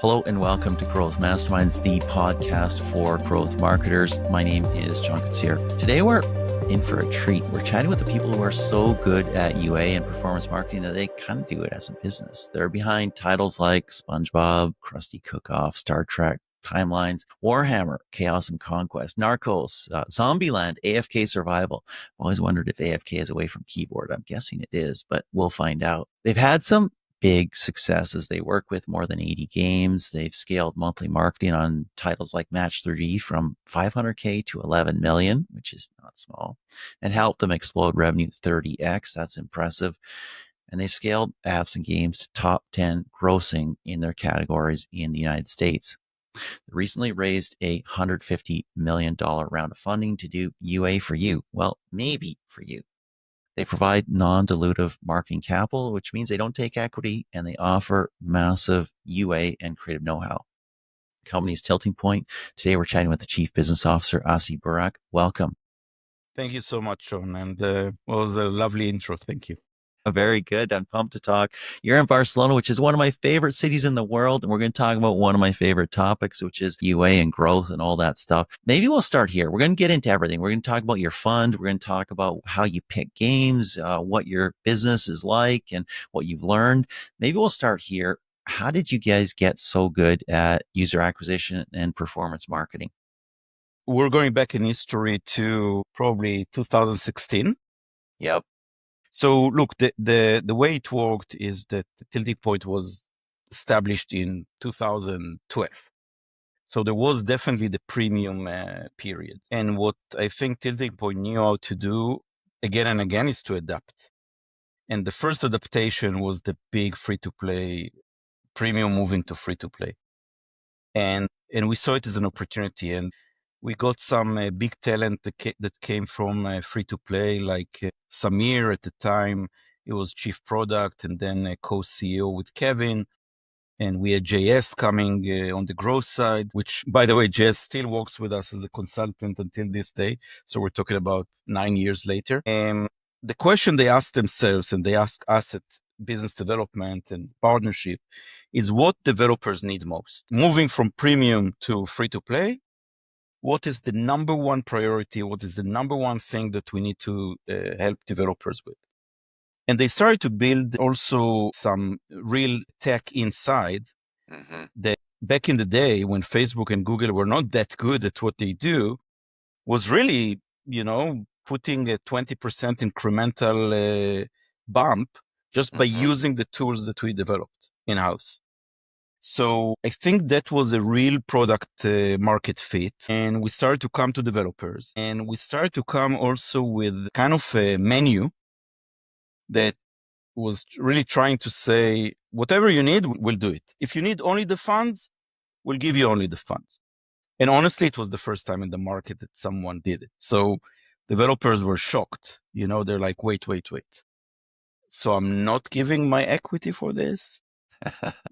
Hello and welcome to Growth Masterminds, the podcast for growth marketers. My name is John Katsir. Today we're in for a treat. We're chatting with the people who are so good at UA and performance marketing that they kind of do it as a business. They're behind titles like SpongeBob, Krusty Cook-Off, Star Trek, Timelines, Warhammer, Chaos and Conquest, Narcos, Zombieland, AFK Survival. I've always wondered if AFK is away from keyboard. I'm guessing it is, but we'll find out. They've had some big successes. They work with more than 80 games. They've scaled monthly marketing on titles like Match 3D from 500K to 11 million, which is not small, and helped them explode revenue 30x. That's impressive. And they've scaled apps and games to top 10 grossing in their categories in the United States. They recently raised a $150 million round of funding to do UA for you. Well, maybe for you. They provide non-dilutive marketing capital, which means they don't take equity, and they offer massive UA and creative know-how. The company's Tilting Point. Today, we're chatting with the Chief Business Officer, Asi Burak. Welcome. Thank you so much, John. And it was a lovely intro. Thank you. Very good. I'm pumped to talk. You're in Barcelona, which is one of my favorite cities in the world. And we're going to talk about one of my favorite topics, which is UA and growth and all that stuff. Maybe we'll start here. We're going to get into everything. We're going to talk about your fund. We're going to talk about how you pick games, what your business is like and what you've learned. Maybe we'll start here. How did you guys get so good at user acquisition and performance marketing? We're going back in history to probably 2016. Yep. So look, the way it worked is that Tilting Point was established in 2012. So there was definitely the premium period. And what I think Tilting Point knew how to do again and again is to adapt. And the first adaptation was the big free-to-play premium moving to free-to-play. And we saw it as an opportunity. And we got some big talent that came from free-to-play, like Samir at the time. He was chief product and then co-CEO with Kevin. And we had JS coming on the growth side, which, by the way, JS still works with us as a consultant until this day. So we're talking about 9 years later. And the question they asked themselves, and they ask us at business development and partnership, is what developers need most. Moving from premium to free-to-play, what is the number one priority? What is the number one thing that we need to help developers with? And they started to build also some real tech inside that back in the day when Facebook and Google were not that good at what they do was really, putting a 20% incremental bump just by using the tools that we developed in-house. So I think that was a real product market fit. And we started to come to developers, and we started to come also with kind of a menu that was really trying to say, whatever you need, we'll do it. If you need only the funds, we'll give you only the funds. And honestly, it was the first time in the market that someone did it. So developers were shocked. They're like, wait. So I'm not giving my equity for this?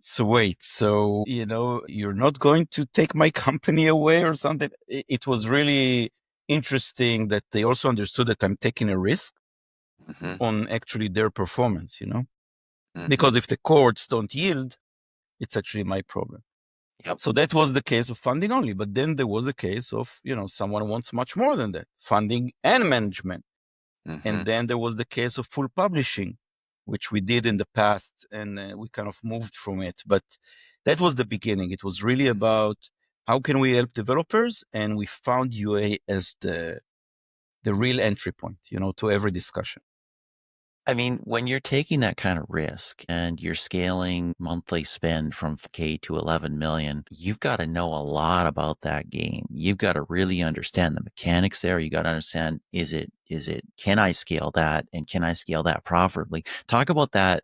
So wait, you're not going to take my company away or something? It was really interesting that they also understood that I'm taking a risk on actually their performance, because if the courts don't yield, it's actually my problem. Yep. So that was the case of funding only. But then there was a case of, someone wants much more than that, funding and management. And then there was the case of full publishing, which we did in the past, and we kind of moved from it. But that was the beginning. It was really about how can we help developers? And we found UA as the real entry point, to every discussion. I mean, when you're taking that kind of risk and you're scaling monthly spend from K to 11 million, you've got to know a lot about that game. You've got to really understand the mechanics there. You got to understand, can I scale that, and can I scale that profitably? Talk about that,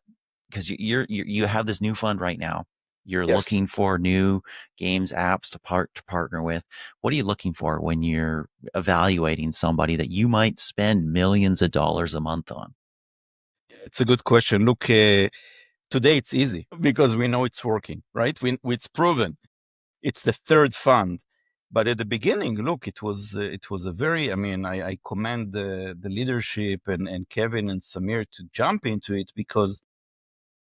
because you have this new fund right now. You're Yes. looking for new games, apps to partner with. What are you looking for when you're evaluating somebody that you might spend millions of dollars a month on? It's a good question. Look, today it's easy because we know it's working, right? It's proven. It's the third fund. But at the beginning, look, it was a very, I commend the leadership and Kevin and Samir to jump into it, because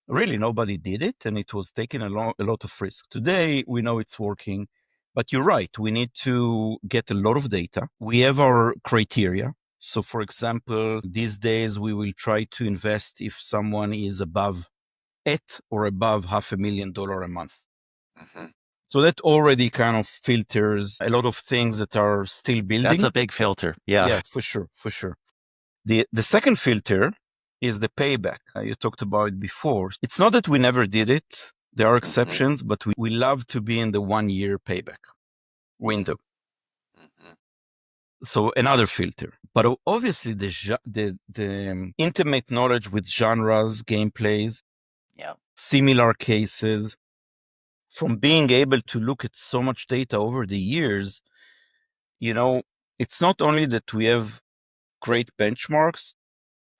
really nobody did it, and it was taking a lot of risk. Today, we know it's working, but you're right. We need to get a lot of data. We have our criteria. So, for example, these days we will try to invest if someone is at or above $500,000 a month. So that already kind of filters a lot of things that are still building. That's a big filter. Yeah, for sure. The second filter is the payback. You talked about it before. It's not that we never did it. There are exceptions, but we love to be in the 1 year payback window. So another filter. But obviously the intimate knowledge with genres, gameplays, similar cases, from being able to look at so much data over the years, it's not only that we have great benchmarks.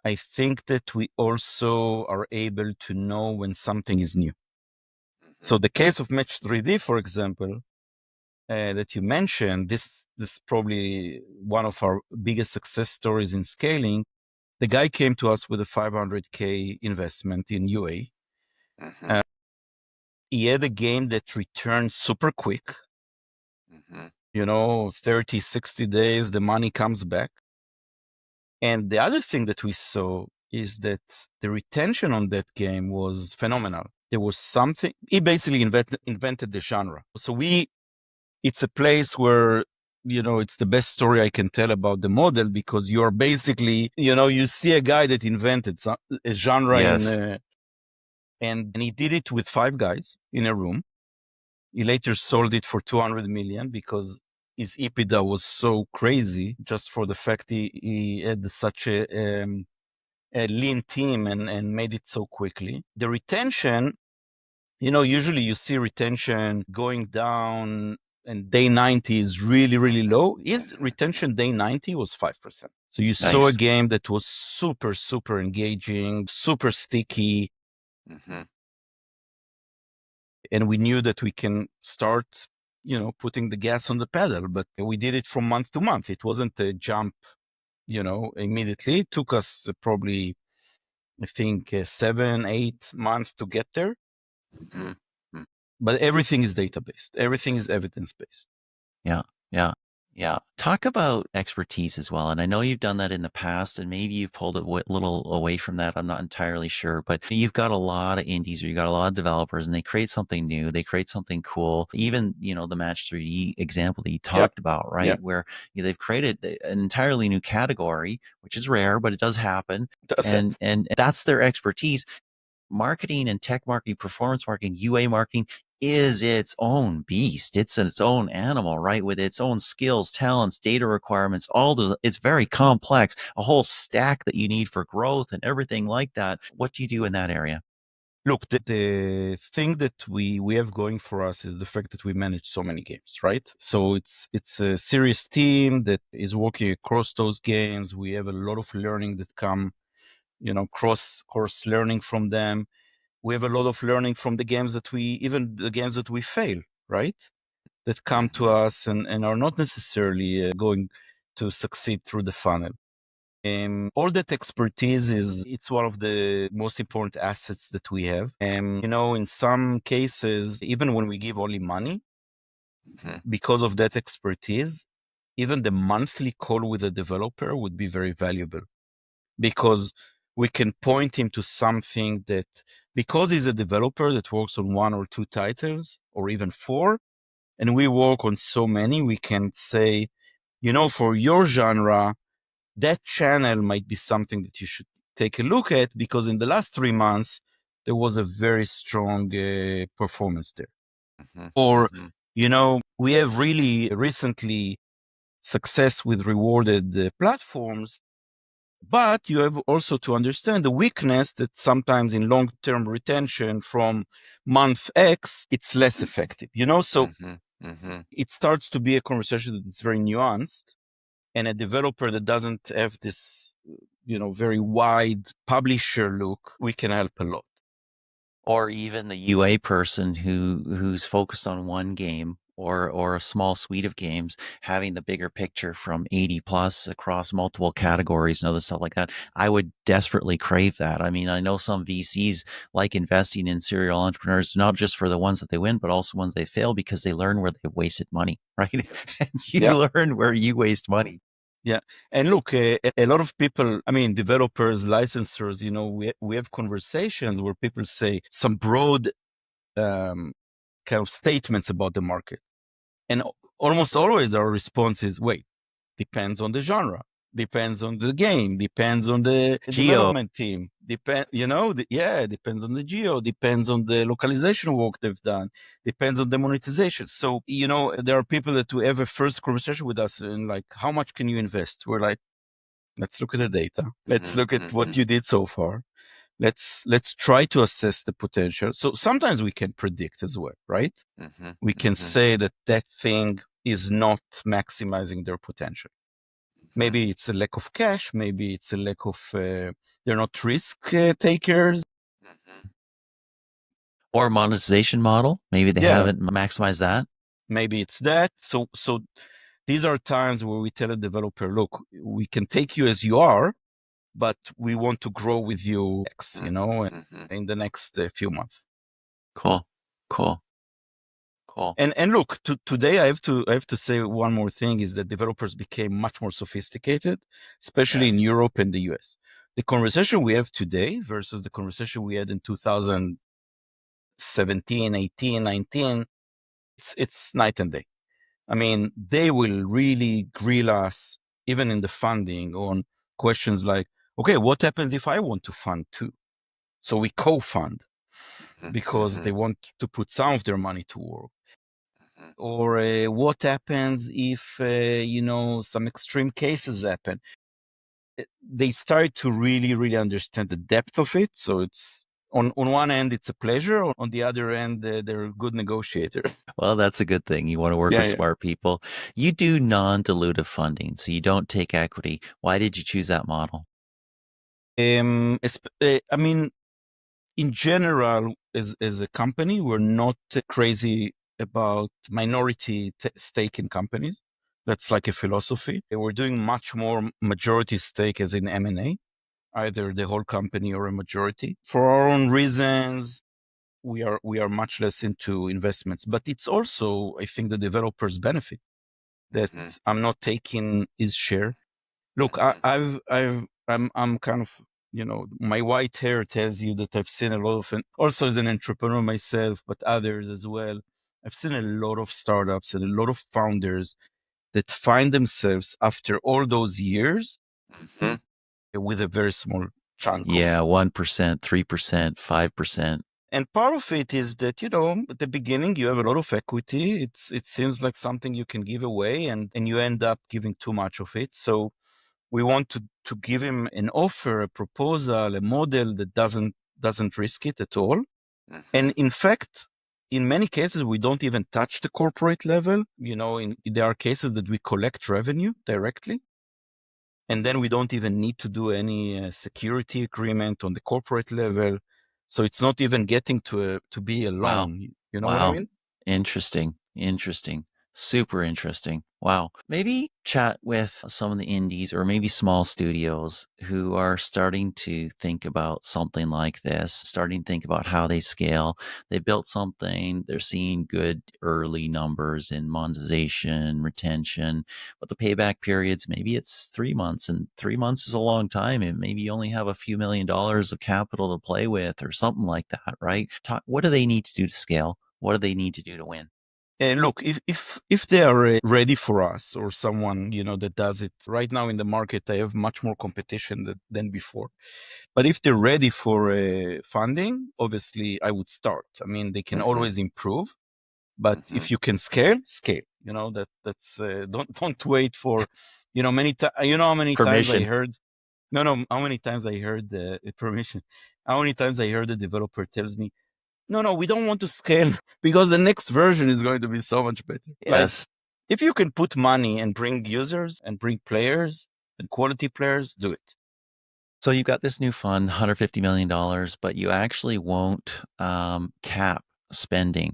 I think that we also are able to know when something is new. So the case of Match3D, for example, that you mentioned, this is probably one of our biggest success stories in scaling. The guy came to us with a $500K investment in UA. He had a game that returned super quick. 30, 60 days, the money comes back. And the other thing that we saw is that the retention on that game was phenomenal. There was something, he basically invented the genre. So it's a place where, it's the best story I can tell about the model, because you're basically, you see a guy that invented a genre. Yes. And he did it with 5 guys in a room. He later sold it for $200 million because his EBITDA was so crazy, just for the fact he had such a lean team and made it so quickly. The retention, usually you see retention going down, and day 90 is really, really low. His retention day 90 was 5%. So you saw a game that was super, super engaging, super sticky. And we knew that we can start, putting the gas on the pedal, but we did it from month to month. It wasn't a jump, immediately. It took us probably, I think, 7, 8 months to get there. But everything is data-based. Everything is evidence-based. Yeah. Talk about expertise as well. And I know you've done that in the past, and maybe you've pulled a little away from that. I'm not entirely sure, but you've got a lot of indies, or you've got a lot of developers, and they create something new. They create something cool. Even, the Match3D example that you talked about, right? Where they've created an entirely new category, which is rare, but it does happen. And that's their expertise. Marketing and tech marketing, performance marketing, UA marketing is its own beast. It's its own animal, right? With its own skills, talents, data requirements, it's very complex, a whole stack that you need for growth and everything like that. What do you do in that area? Look, the thing that we have going for us is the fact that we manage so many games, right? So it's a serious team that is working across those games. We have a lot of learning that come, cross-course learning from them. We have a lot of learning from the games that we fail, right? That come to us and are not necessarily going to succeed through the funnel. All that expertise it's one of the most important assets that we have. In some cases, even when we give only money, because of that expertise, even the monthly call with a developer would be very valuable, because we can point him to something that, because he's a developer that works on 1 or 2 titles, or even 4, and we work on so many, we can say, for your genre, that channel might be something that you should take a look at, because in the last 3 months, there was a very strong performance there. Or, we have really recently success with rewarded platforms. But you have also to understand the weakness that sometimes in long-term retention from month X, it's less effective, So it starts to be a conversation that is very nuanced, and a developer that doesn't have this, very wide publisher look, we can help a lot. Or even the UA person who's focused on one game, or a small suite of games, having the bigger picture from 80 plus across multiple categories and other stuff like that, I would desperately crave that. I mean, I know some VCs like investing in serial entrepreneurs, not just for the ones that they win, but also ones they fail, because they learn where they've wasted money, right? And you Yeah. learn where you waste money. Yeah. And look, a lot of people, I mean, developers, licensors, you know, we have conversations where people say some broad kind of statements about the market. And almost always our response is, wait, depends on the genre, depends on the game, depends on the development team, depends on the geo, depends on the localization work they've done, depends on the monetization. So, you know, there are people that will have a first conversation with us and like, how much can you invest? We're like, let's look at the data. Let's look at what you did so far. Let's try to assess the potential. So sometimes we can predict as well, right? We can say that thing is not maximizing their potential. Maybe it's a lack of cash. Maybe it's a lack of, they're not risk takers. Or monetization model. Maybe they haven't maximized that. Maybe it's that. So these are times where we tell a developer, look, we can take you as you are, but we want to grow with you, you know, in the next few months. Cool. And look, today I have to say one more thing is that developers became much more sophisticated, especially in Europe and the US. The conversation we have today versus the conversation we had in 2017, 18, 19, it's night and day. I mean, they will really grill us, even in the funding, on questions like, okay, what happens if I want to fund too? So we co-fund because they want to put some of their money to work. Or what happens if, you know, some extreme cases happen? They start to really, really understand the depth of it. So it's on one end, it's a pleasure. On the other end, they're a good negotiator. Well, that's a good thing. You want to work with smart people. You do non-dilutive funding, so you don't take equity. Why did you choose that model? I mean, in general, as a company, we're not crazy about minority stake in companies. That's like a philosophy. We're doing much more majority stake as in M&A, either the whole company or a majority. For our own reasons, we are much less into investments, but it's also, I think, the developers benefit that I'm not taking his share. Look, I'm kind of, you know, my white hair tells you that I've seen a lot of, also as an entrepreneur myself, but others as well. I've seen a lot of startups and a lot of founders that find themselves after all those years with a very small chunk. 1%, 3%, 5%. And part of it is that, you know, at the beginning, you have a lot of equity. It seems like something you can give away and you end up giving too much of it. So we want to give him an offer, a proposal, a model that doesn't risk it at all. And in fact, in many cases, we don't even touch the corporate level. You know, there are cases that we collect revenue directly. And then we don't even need to do any security agreement on the corporate level. So it's not even getting to be a loan. Wow. You know what I mean? Interesting. Super interesting. Wow. Maybe chat with some of the indies or maybe small studios who are starting to think about something like this, starting to think about how they scale. They built something, they're seeing good early numbers in monetization, retention, but the payback periods, maybe it's 3 months, and 3 months is a long time. And maybe you only have a few $1 million of capital to play with or something like that, right? What do they need to do to scale? What do they need to do to win? Look, if they are ready for us or someone, you know, that does it right now in the market, I have much more competition than before. But if they're ready for funding, obviously I would start. I mean, they can always improve, but if you can scale. You know, that's don't wait for, you know, how many Permission. times I heard. No, how many times I heard permission? How many times I heard the developer tells me, no, we don't want to scale because the next version is going to be so much better. Yes. Like, if you can put money and bring users and bring players and quality players, do it. So you've got this new fund, $150 million, but you actually won't cap spending.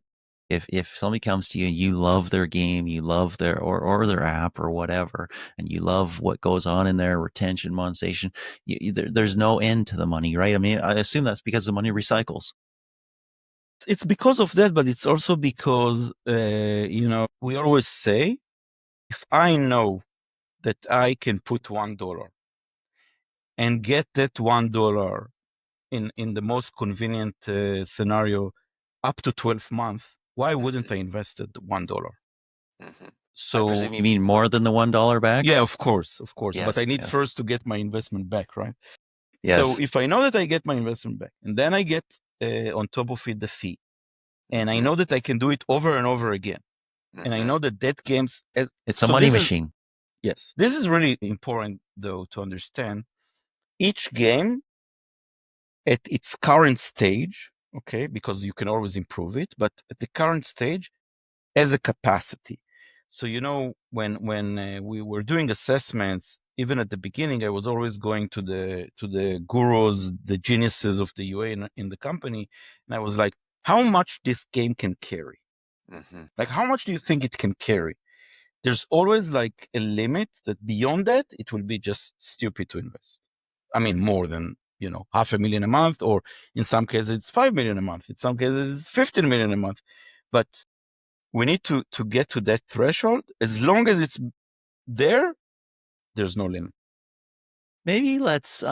If somebody comes to you and you love their game, you love their or their app or whatever, and you love what goes on in there, retention, monetization, there's no end to the money, right? I mean, I assume that's because the money recycles. It's because of that, but it's also because, we always say, if I know that I can put $1 and get that $1 in the most convenient scenario up to 12 months, why wouldn't I invest $1? I So presume you mean more than the $1 back? yeah, of course. Yes, But I need yes. first to get my investment back, right? Yes. So if I know that I get my investment back, and then I get on top of it the fee, and I know that I can do it over and over again, and I know that games it's a money machine. Yes, this is really important though to understand. Each game at its current stage, okay, because you can always improve it, but at the current stage as a capacity. So, when we were doing assessments, even at the beginning, I was always going to the gurus, the geniuses of the UA in the company, and I was like, how much this game can carry? Like, how much do you think it can carry? There's always like a limit that beyond that, it will be just stupid to invest. I mean, more than, $500,000 a month, or in some cases it's 5 million a month. In some cases it's 15 million a month. But we need to get to that threshold. As long as it's there, there's no limit. Maybe let's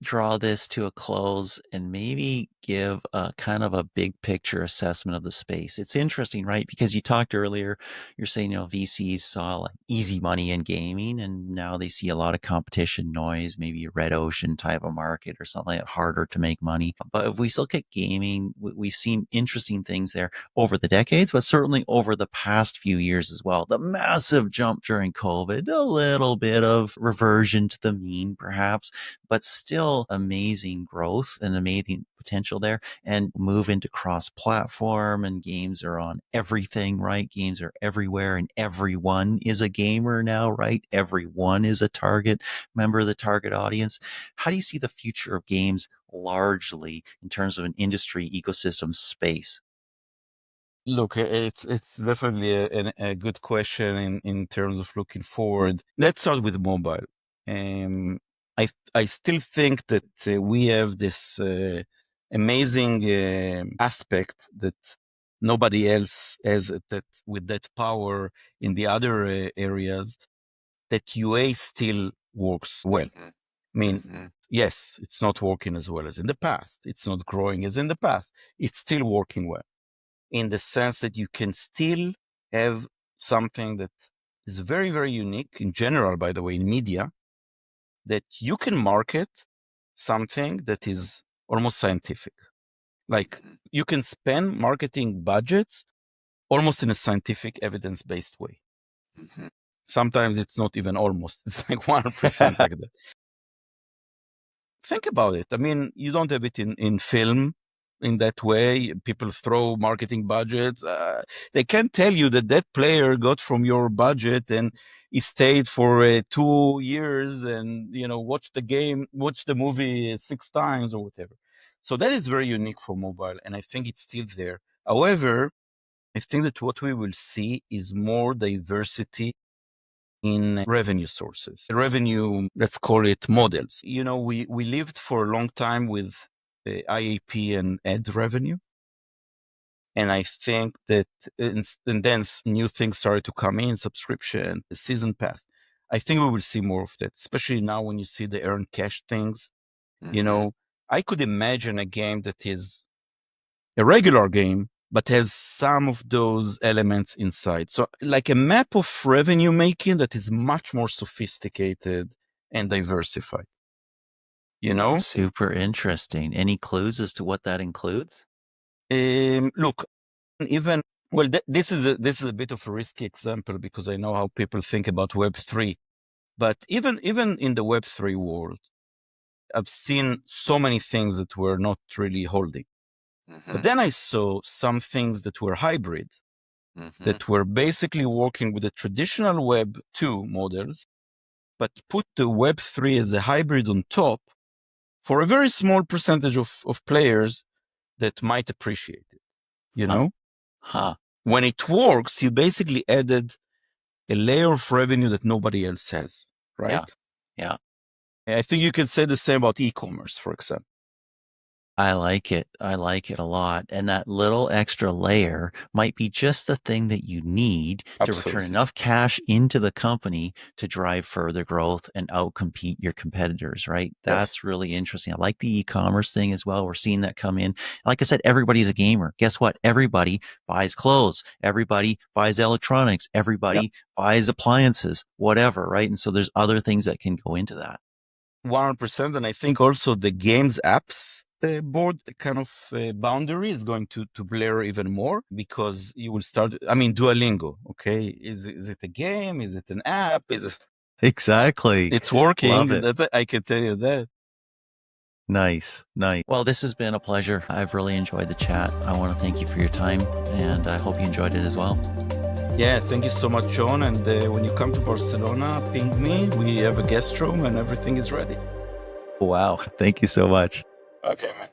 draw this to a close and maybe give a kind of a big picture assessment of the space. It's interesting, right? Because you talked earlier, you're saying, VCs saw like easy money in gaming, and now they see a lot of competition noise, maybe a red ocean type of market or something like that, harder to make money. But if we look at gaming, we've seen interesting things there over the decades, but certainly over the past few years as well. The massive jump during COVID, a little bit of reversion to the mean, perhaps, but still amazing growth and amazing potential there, and move into cross-platform, and games are on everything, right? Games are everywhere, and everyone is a gamer now, right? Everyone is a target member of the target audience. How do you see the future of games largely in terms of an industry ecosystem space? Look, it's definitely a good question in terms of looking forward. Let's start with mobile. I still think that we have this amazing aspect that nobody else has that with that power in the other areas, that UA still works well. I mean, yes, it's not working as well as in the past. It's not growing as in the past. It's still working well, in the sense that you can still have something that is very, very unique in general, by the way, in media, that you can market something that is almost scientific. Like, you can spend marketing budgets almost in a scientific, evidence-based way. Sometimes it's not even almost, it's like 100% like that. Think about it. I mean, you don't have it in film in that way. People throw marketing budgets. They can't tell you that player got from your budget and he stayed for 2 years and, watched the movie 6 times or whatever. So that is very unique for mobile, and I think it's still there. However, I think that what we will see is more diversity in revenue sources, revenue, let's call it models. We lived for a long time with IAP and ad revenue. And I think that, and then new things started to come in, subscription, the season pass. I think we will see more of that, especially now when you see the earn cash things. I could imagine a game that is a regular game, but has some of those elements inside. So like a map of revenue making that is much more sophisticated and diversified. Super interesting. Any clues as to what that includes? Look, even, well, this is a bit of a risky example because I know how people think about Web3. But even in the Web3 world, I've seen so many things that were not really holding. But then I saw some things that were hybrid, that were basically working with the traditional Web 2 models, but put the Web3 as a hybrid on top for a very small percentage of players that might appreciate it, Huh. when it works, you basically added a layer of revenue that nobody else has, right? Yeah. I think you can say the same about e-commerce, for example. I like it. I like it a lot. And that little extra layer might be just the thing that you need to return Absolutely. enough cash into the company to drive further growth and outcompete your competitors, right? That's really interesting. I like the e-commerce thing as well. We're seeing that come in. Like I said, everybody's a gamer. Guess what? Everybody buys clothes. Everybody buys electronics. Everybody buys appliances, whatever, right? And so there's other things that can go into that. 100%. And I think also the games apps board kind of boundary is going to blur even more, because you will start, I mean, Duolingo, okay? Is it a game? Is it an app? Is it? Exactly. It's working. Love it. I can tell you that. Nice. Well, this has been a pleasure. I've really enjoyed the chat. I want to thank you for your time, and I hope you enjoyed it as well. Yeah, thank you so much, John. And when you come to Barcelona, ping me. We have a guest room and everything is ready. Wow. Thank you so much. Okay, man.